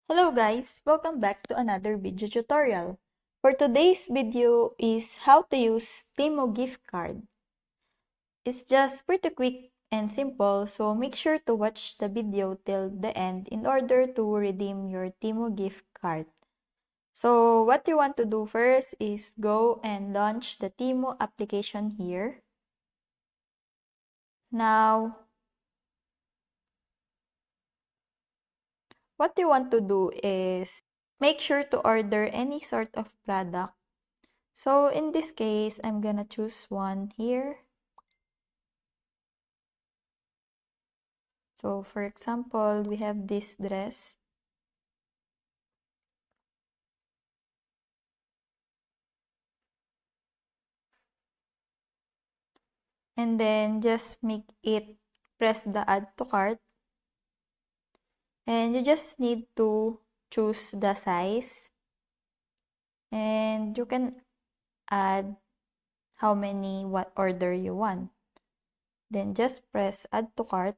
Hello guys, welcome back to another video tutorial. For today's video is how to use TEMU gift card. It's just pretty quick and simple, so make sure to watch the video till the end in order to redeem your TEMU gift card. So what you want to do first is go and launch the TEMU application here. Now, what you want to do is make sure to order any sort of product. So in this case, I'm gonna choose one here. So for example, we have this dress. And then just make it press the add to cart. And you just need to choose the size. And you can add how many what order you want. Then just press add to cart.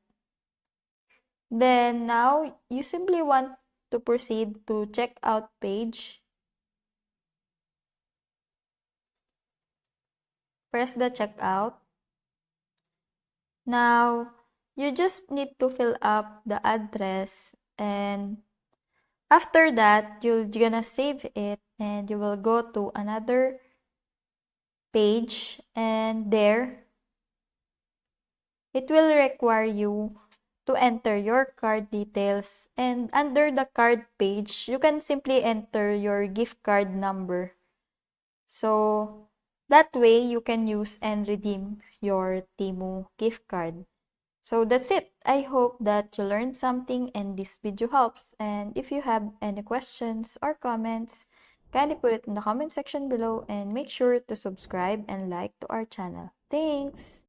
Then now you simply want to proceed to checkout page. Press the checkout. Now, you just need to fill up the address, and after that, you're gonna save it and you will go to another page, and there it will require you to enter your card details, and under the card page, you can simply enter your gift card number. So that way you can use and redeem your TEMU gift card. So that's it. I hope that you learned something and this video helps. And if you have any questions or comments, kindly put it in the comment section below and make sure to subscribe and like to our channel. Thanks!